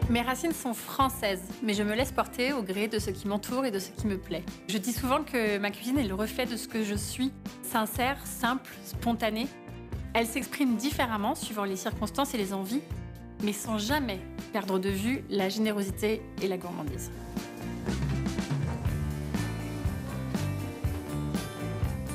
Mes racines sont françaises, mais je me laisse porter au gré de ce qui m'entoure et de ce qui me plaît. Je dis souvent que ma cuisine est le reflet de ce que je suis, sincère, simple, spontanée. Elle s'exprime différemment suivant les circonstances et les envies, mais sans jamais perdre de vue la générosité et la gourmandise.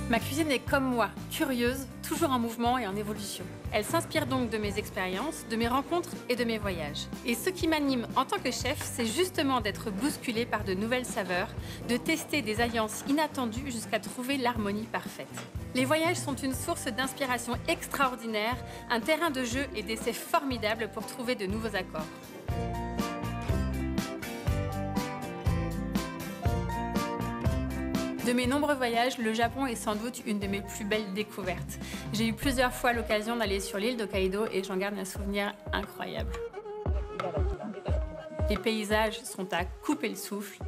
Ma cuisine est comme moi, curieuse, toujours en mouvement et en évolution. Elle s'inspire donc de mes expériences, de mes rencontres et de mes voyages. Et ce qui m'anime en tant que chef, c'est justement d'être bousculée par de nouvelles saveurs, de tester des alliances inattendues jusqu'à trouver l'harmonie parfaite. Les voyages sont une source d'inspiration extraordinaire, un terrain de jeu et d'essais formidables pour trouver de nouveaux accords. De mes nombreux voyages, le Japon est sans doute une de mes plus belles découvertes. J'ai eu plusieurs fois l'occasion d'aller sur l'île d'Hokkaido et j'en garde un souvenir incroyable. Les paysages sont à couper le souffle.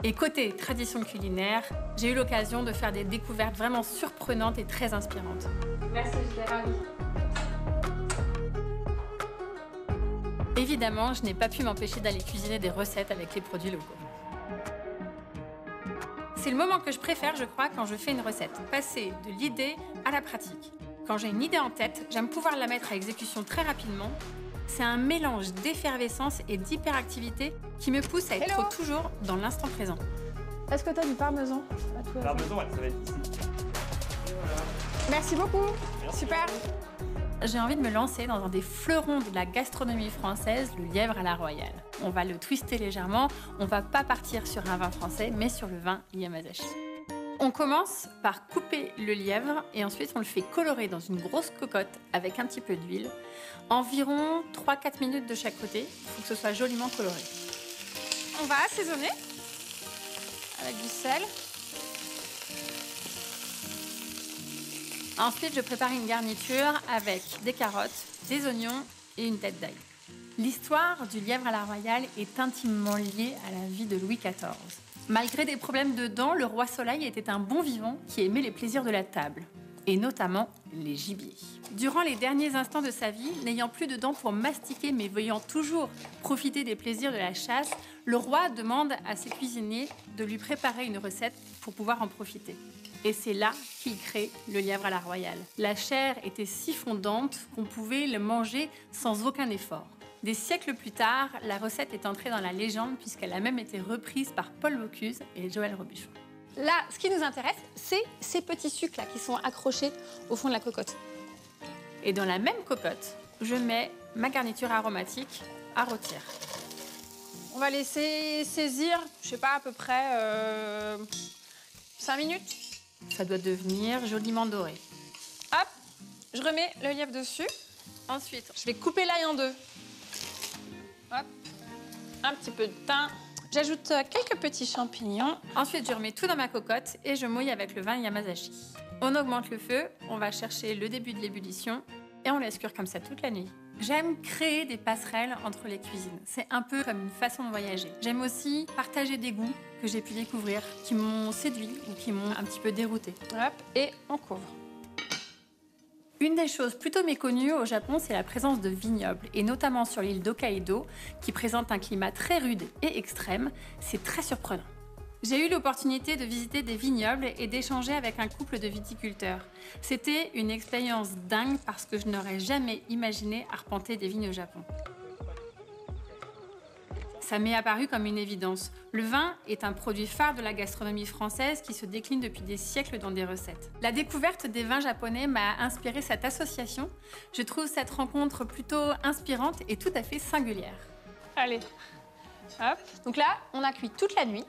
Et côté tradition culinaire, j'ai eu l'occasion de faire des découvertes vraiment surprenantes et très inspirantes. Merci, j'étais ravie. Évidemment, je n'ai pas pu m'empêcher d'aller cuisiner des recettes avec les produits locaux. C'est le moment que je préfère, je crois, quand je fais une recette. Passer de l'idée à la pratique. Quand j'ai une idée en tête, j'aime pouvoir la mettre à exécution très rapidement. C'est un mélange d'effervescence et d'hyperactivité qui me pousse à être toujours dans l'instant présent. Est-ce que tu as du parmesan? Parmesan, ouais, ça va être ici. Merci beaucoup. Merci. Super. J'ai envie de me lancer dans un des fleurons de la gastronomie française, le lièvre à la royale. On va le twister légèrement, on va pas partir sur un vin français, mais sur le vin Yamazashi. On commence par couper le lièvre et ensuite on le fait colorer dans une grosse cocotte avec un petit peu d'huile. Environ 3-4 minutes de chaque côté, il faut que ce soit joliment coloré. On va assaisonner avec du sel. Ensuite, je prépare une garniture avec des carottes, des oignons et une tête d'ail. L'histoire du lièvre à la royale est intimement liée à la vie de Louis XIV. Malgré des problèmes de dents, le roi Soleil était un bon vivant qui aimait les plaisirs de la table, et notamment les gibiers. Durant les derniers instants de sa vie, n'ayant plus de dents pour mastiquer mais voulant toujours profiter des plaisirs de la chasse, le roi demande à ses cuisiniers de lui préparer une recette pour pouvoir en profiter. Et c'est là qu'il crée le lièvre à la royale. La chair était si fondante qu'on pouvait le manger sans aucun effort. Des siècles plus tard, la recette est entrée dans la légende puisqu'elle a même été reprise par Paul Bocuse et Joël Robuchon. Là, ce qui nous intéresse, c'est ces petits sucres là qui sont accrochés au fond de la cocotte. Et dans la même cocotte, je mets ma garniture aromatique à rôtir. On va laisser saisir, je sais pas, à peu près 5 minutes. Ça doit devenir joliment doré. Hop, je remets le lièvre dessus. Ensuite, je vais couper l'ail en deux. Hop, un petit peu de thym. J'ajoute quelques petits champignons. Ensuite, je remets tout dans ma cocotte et je mouille avec le vin Yamazashi. On augmente le feu, on va chercher le début de l'ébullition et on laisse cuire comme ça toute la nuit. J'aime créer des passerelles entre les cuisines. C'est un peu comme une façon de voyager. J'aime aussi partager des goûts que j'ai pu découvrir, qui m'ont séduit ou qui m'ont un petit peu dérouté. Hop, et on couvre. Une des choses plutôt méconnues au Japon, c'est la présence de vignobles, et notamment sur l'île d'Hokkaido, qui présente un climat très rude et extrême. C'est très surprenant. J'ai eu l'opportunité de visiter des vignobles et d'échanger avec un couple de viticulteurs. C'était une expérience dingue parce que je n'aurais jamais imaginé arpenter des vignes au Japon. Ça m'est apparu comme une évidence. Le vin est un produit phare de la gastronomie française qui se décline depuis des siècles dans des recettes. La découverte des vins japonais m'a inspiré cette association. Je trouve cette rencontre plutôt inspirante et tout à fait singulière. Allez, hop. Donc là, on a cuit toute la nuit.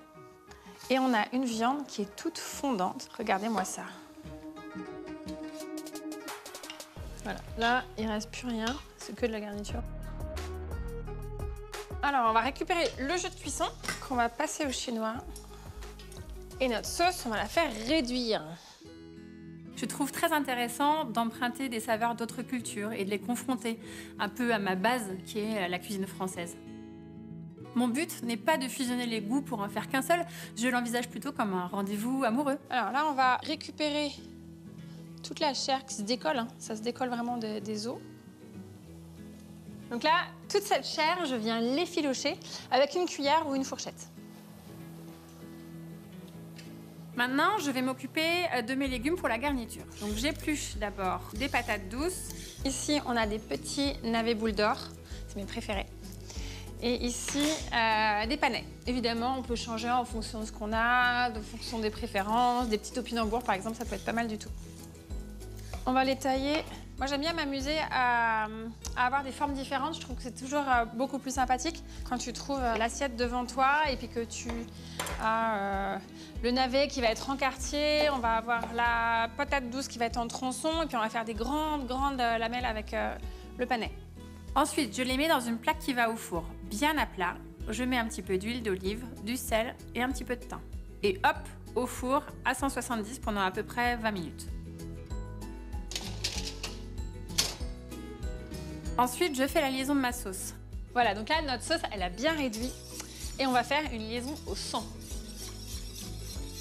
Et on a une viande qui est toute fondante. Regardez-moi ça. Voilà, là, il ne reste plus rien. C'est que de la garniture. Alors, on va récupérer le jus de cuisson qu'on va passer au chinois. Et notre sauce, on va la faire réduire. Je trouve très intéressant d'emprunter des saveurs d'autres cultures et de les confronter un peu à ma base qui est la cuisine française. Mon but n'est pas de fusionner les goûts pour en faire qu'un seul, je l'envisage plutôt comme un rendez-vous amoureux. Alors là, on va récupérer toute la chair qui se décolle, hein. Ça se décolle vraiment des os. Donc là, toute cette chair, je viens l'effilocher avec une cuillère ou une fourchette. Maintenant, je vais m'occuper de mes légumes pour la garniture. Donc j'épluche d'abord des patates douces. Ici, on a des petits navets boules d'or, c'est mes préférés. Et ici, des panais. Évidemment, on peut changer en fonction de ce qu'on a, en fonction des préférences. Des petits topinambours, par exemple, ça peut être pas mal du tout. On va les tailler. Moi, j'aime bien m'amuser à avoir des formes différentes. Je trouve que c'est toujours beaucoup plus sympathique quand tu trouves l'assiette devant toi et puis que tu as le navet qui va être en quartier. On va avoir la patate douce qui va être en tronçon et puis on va faire des grandes lamelles avec le panais. Ensuite, je les mets dans une plaque qui va au four, bien à plat. Je mets un petit peu d'huile d'olive, du sel et un petit peu de thym. Et hop, au four à 170 pendant à peu près 20 minutes. Ensuite, je fais la liaison de ma sauce. Voilà, donc là, notre sauce, elle a bien réduit. Et on va faire une liaison au sang.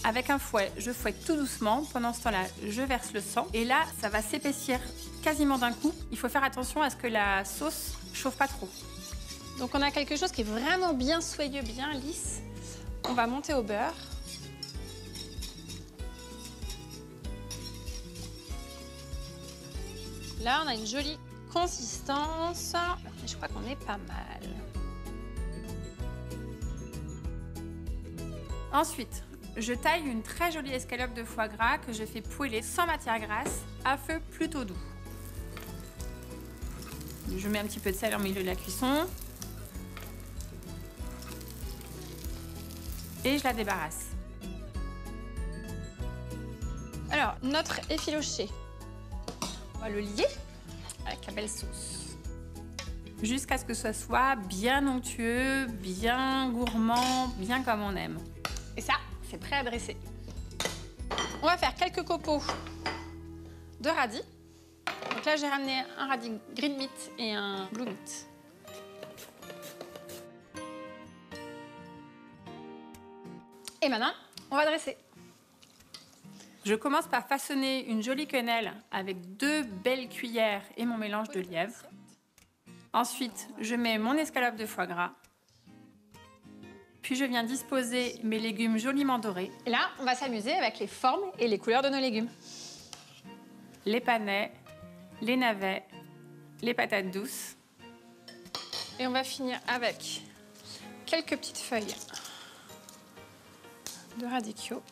Avec un fouet, je fouette tout doucement. Pendant ce temps-là, je verse le sang. Et là, ça va s'épaissir quasiment d'un coup. Il faut faire attention à ce que la sauce chauffe pas trop. Donc on a quelque chose qui est vraiment bien soyeux, bien lisse. On va monter au beurre. Là, on a une jolie consistance. Je crois qu'on est pas mal. Ensuite, je taille une très jolie escalope de foie gras que je fais poêler sans matière grasse à feu plutôt doux. Je mets un petit peu de sel en milieu de la cuisson. Et je la débarrasse. Alors, notre effiloché, on va le lier avec la belle sauce. Jusqu'à ce que ce soit bien onctueux, bien gourmand, bien comme on aime. Et ça, c'est prêt à dresser. On va faire quelques copeaux de radis. Donc là, j'ai ramené un radis green meat et un blue meat. Et maintenant, on va dresser. Je commence par façonner une jolie quenelle avec 2 belles cuillères et mon mélange de lièvre. Ensuite, je mets mon escalope de foie gras. Puis je viens disposer mes légumes joliment dorés. Et là, on va s'amuser avec les formes et les couleurs de nos légumes. Les panais, les navets, les patates douces. Et on va finir avec quelques petites feuilles de radicchio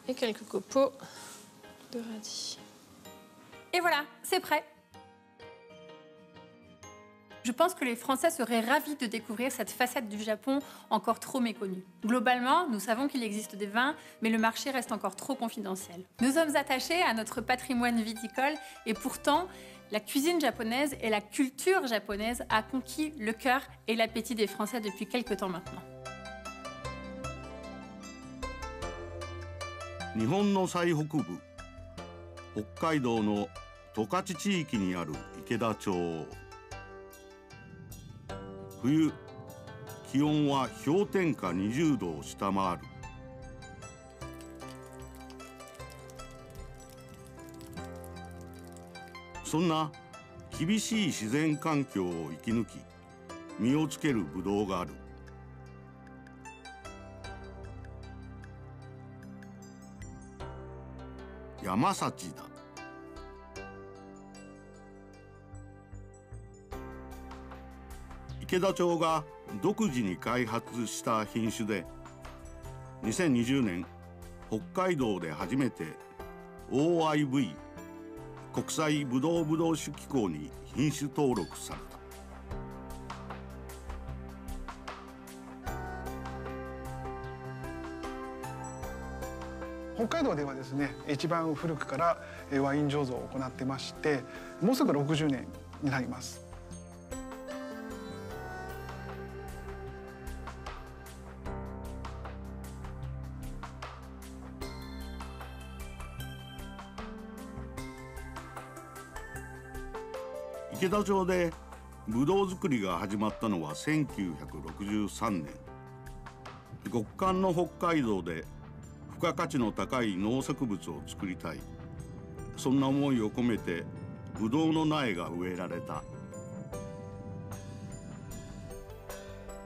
et quelques copeaux de radis. Et voilà, c'est prêt. Je pense que les Français seraient ravis de découvrir cette facette du Japon encore trop méconnue. Globalement, nous savons qu'il existe des vins, mais le marché reste encore trop confidentiel. Nous sommes attachés à notre patrimoine viticole et pourtant, la cuisine japonaise et la culture japonaise a conquis le cœur et l'appétit des Français depuis quelques temps maintenant. 日本の最北部北海道の十勝地域にある池田町。冬気温は氷点下20度を下回る。そんな厳しい自然環境を生き抜き実をつけるブドウがある。山幸だ。池田町が独自に開発した品種で2020年北海道で初めて OIV 国際ブドウ酒機構に品種登録された。北海道ではですね、一番古くからワイン醸造を行ってまして、もうすぐ60年になります。池田町でブドウ作りが始まったのは1963年。極寒の北海道で付加価値の高い農作物を作りたい、そんな思いを込めてブドウの苗が植えられた。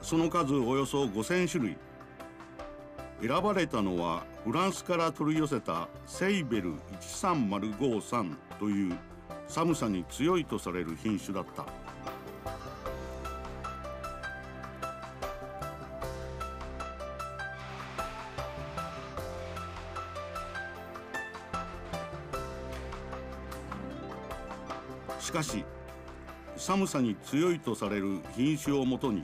その数およそ5000種類。選ばれたのはフランスから取り寄せたセイベル13053という寒さに強いとされる品種だった。しかし寒さに強いとされる品種をもとに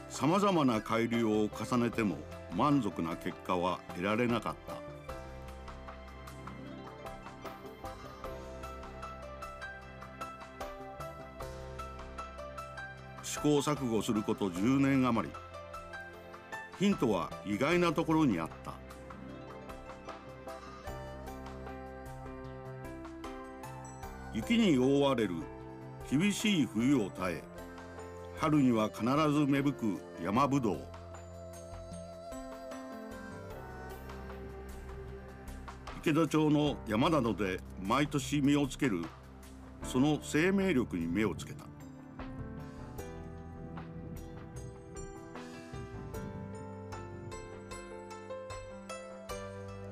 さまざまな改良を重ねても満足な結果は得られなかった。試行錯誤すること10年余り。ヒントは意外なところにあった。雪に覆われる厳しい冬を耐え、春には必ず芽吹く山ぶどう。池田町の山などで毎年実をつけるその生命力に目をつけた。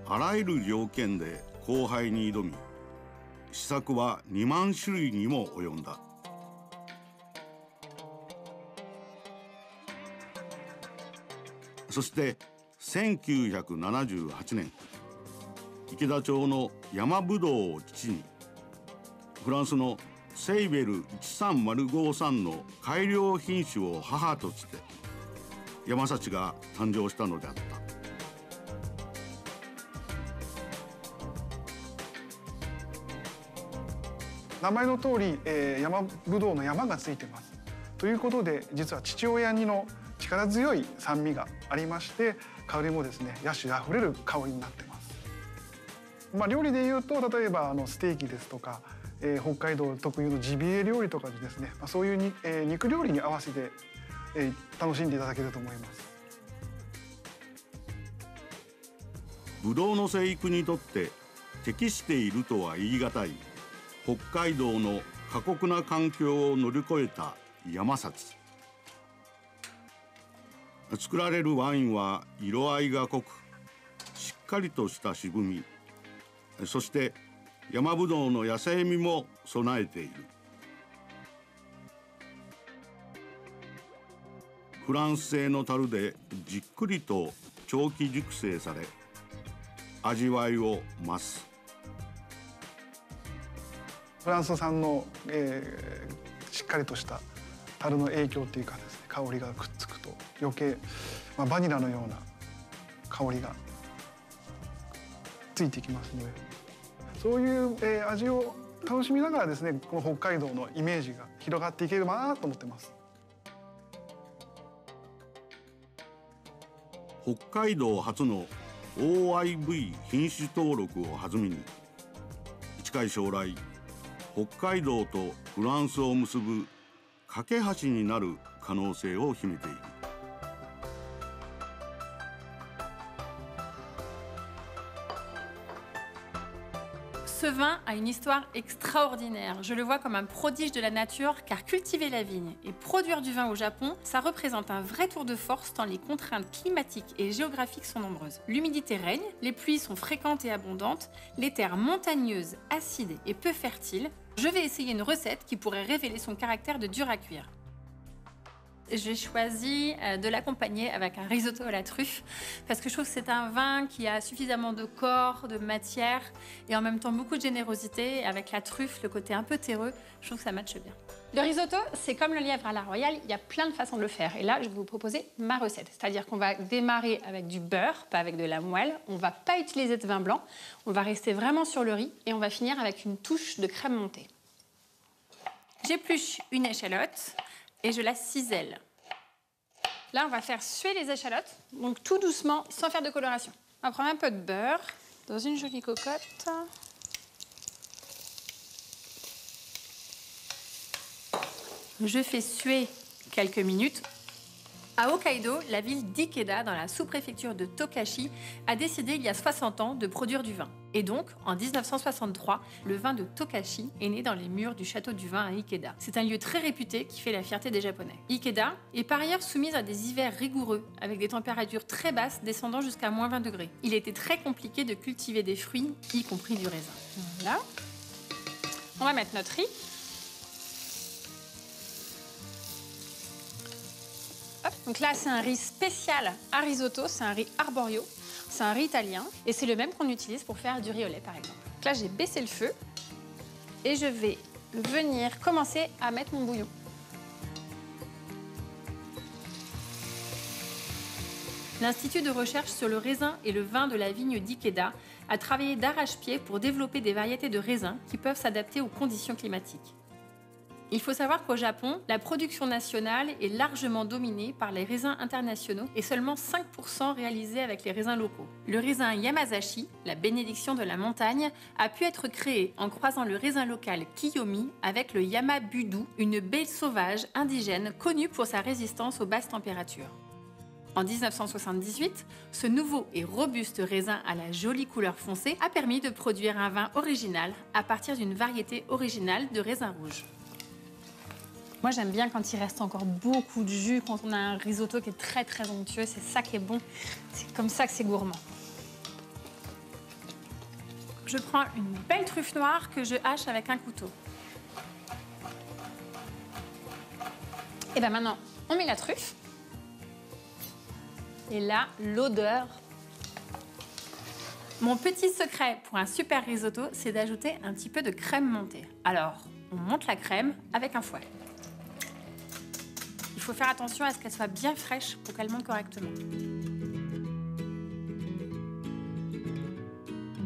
あらゆる条件で交配に挑み、試作は2万種類にも及んだ。そして1978年、池田町の山ぶどうを父にフランスのセイベル13053の改良品種を母として山幸が誕生したのであった。名前の通り、山ぶどうの山がついてます。ということで実は父親似の力強い酸味がありまして、香りもですね野趣あふれる香りになってます。料理でいうと例えばステーキですとか、北海道特有のジビエ料理とかにですね、そういうに、肉料理に合わせて、楽しんでいただけると思います。ぶどうの生育にとって適しているとは言い難い北海道の過酷な環境を乗り越えた山幸。作られるワインは色合いが濃くしっかりとした渋み、そして山ぶどうの野生味も備えている。フランス製の樽でじっくりと長期熟成され味わいを増す。フランス産の、しっかりとした樽の影響というかですね、香りがくっつくと余計、バニラのような香りがついてきますので、そういう、味を楽しみながらですね、この北海道のイメージが広がっていければなと思ってます。北海道初の OIV 品種登録を弾みに近い将来北海道とフランスを結ぶ架け橋になる可能性を秘めている。Ce vin a une histoire extraordinaire. Je le vois comme un prodige de la nature, car cultiver la vigne et produire du vin au Japon, ça représente un vrai tour de force tant les contraintes climatiques et géographiques sont nombreuses. L'humidité règne, les pluies sont fréquentes et abondantes, les terres montagneuses, acides et peu fertiles. Je vais essayer une recette qui pourrait révéler son caractère de dur à cuire. J'ai choisi de l'accompagner avec un risotto à la truffe parce que je trouve que c'est un vin qui a suffisamment de corps, de matière et en même temps beaucoup de générosité. Et avec la truffe, le côté un peu terreux, je trouve que ça matche bien. Le risotto, c'est comme le lièvre à la royale, il y a plein de façons de le faire. Et là, je vais vous proposer ma recette. C'est-à-dire qu'on va démarrer avec du beurre, pas avec de la moelle. On ne va pas utiliser de vin blanc. On va rester vraiment sur le riz et on va finir avec une touche de crème montée. J'épluche une échalote et je la cisèle. Là, on va faire suer les échalotes, donc tout doucement, sans faire de coloration. On va prendre un peu de beurre dans une jolie cocotte. Je fais suer quelques minutes. À Hokkaido, la ville d'Ikeda, dans la sous-préfecture de Tokachi, a décidé il y a 60 ans de produire du vin. Et donc, en 1963, le vin de Tokachi est né dans les murs du château du vin à Ikeda. C'est un lieu très réputé qui fait la fierté des Japonais. Ikeda est par ailleurs soumise à des hivers rigoureux, avec des températures très basses descendant jusqu'à moins 20 degrés. Il était très compliqué de cultiver des fruits, y compris du raisin. Voilà. On va mettre notre riz. Hop. Donc là, c'est un riz spécial à risotto, c'est un riz arborio. C'est un riz italien et c'est le même qu'on utilise pour faire du riz au lait, par exemple. Donc là, j'ai baissé le feu et je vais venir commencer à mettre mon bouillon. L'Institut de recherche sur le raisin et le vin de la vigne d'Ikeda a travaillé d'arrache-pied pour développer des variétés de raisins qui peuvent s'adapter aux conditions climatiques. Il faut savoir qu'au Japon, la production nationale est largement dominée par les raisins internationaux et seulement 5% réalisés avec les raisins locaux. Le raisin Yamazashi, la bénédiction de la montagne, a pu être créé en croisant le raisin local Kiyomi avec le Yamabudu, une baie sauvage indigène connue pour sa résistance aux basses températures. En 1978, ce nouveau et robuste raisin à la jolie couleur foncée a permis de produire un vin original à partir d'une variété originale de raisin rouge. Moi, j'aime bien quand il reste encore beaucoup de jus, quand on a un risotto qui est très très onctueux, c'est ça qui est bon. C'est comme ça que c'est gourmand. Je prends une belle truffe noire que je hache avec un couteau. Et bien maintenant, on met la truffe. Et là, l'odeur. Mon petit secret pour un super risotto, c'est d'ajouter un petit peu de crème montée. Alors, on monte la crème avec un fouet. Il faut faire attention à ce qu'elle soit bien fraîche pour qu'elle monte correctement.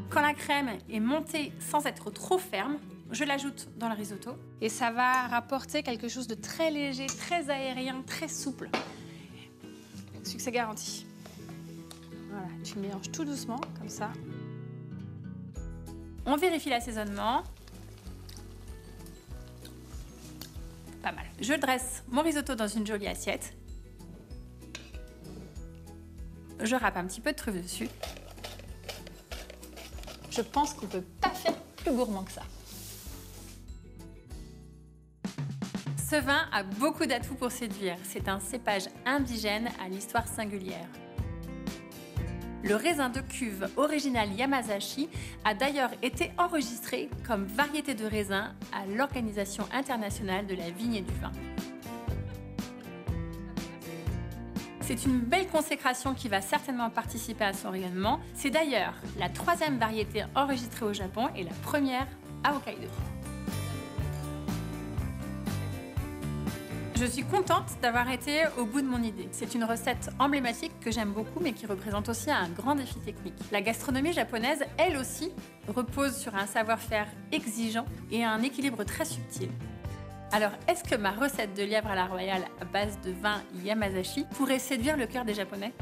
Quand la crème est montée sans être trop ferme, je l'ajoute dans le risotto. Et ça va rapporter quelque chose de très léger, très aérien, très souple. Succès garanti. Voilà, tu mélanges tout doucement, comme ça. On vérifie l'assaisonnement. Pas mal. Je dresse mon risotto dans une jolie assiette. Je râpe un petit peu de truffe dessus. Je pense qu'on ne peut pas faire plus gourmand que ça. Ce vin a beaucoup d'atouts pour séduire. C'est un cépage indigène à l'histoire singulière. Le raisin de cuve original Yamazashi a d'ailleurs été enregistré comme variété de raisin à l'Organisation internationale de la vigne et du vin. C'est une belle consécration qui va certainement participer à son rayonnement. C'est d'ailleurs la 3e variété enregistrée au Japon et la première à Hokkaido. Je suis contente d'avoir été au bout de mon idée. C'est une recette emblématique que j'aime beaucoup, mais qui représente aussi un grand défi technique. La gastronomie japonaise, elle aussi, repose sur un savoir-faire exigeant et un équilibre très subtil. Alors, est-ce que ma recette de lièvre à la royale à base de vin Yamazashi pourrait séduire le cœur des Japonais ?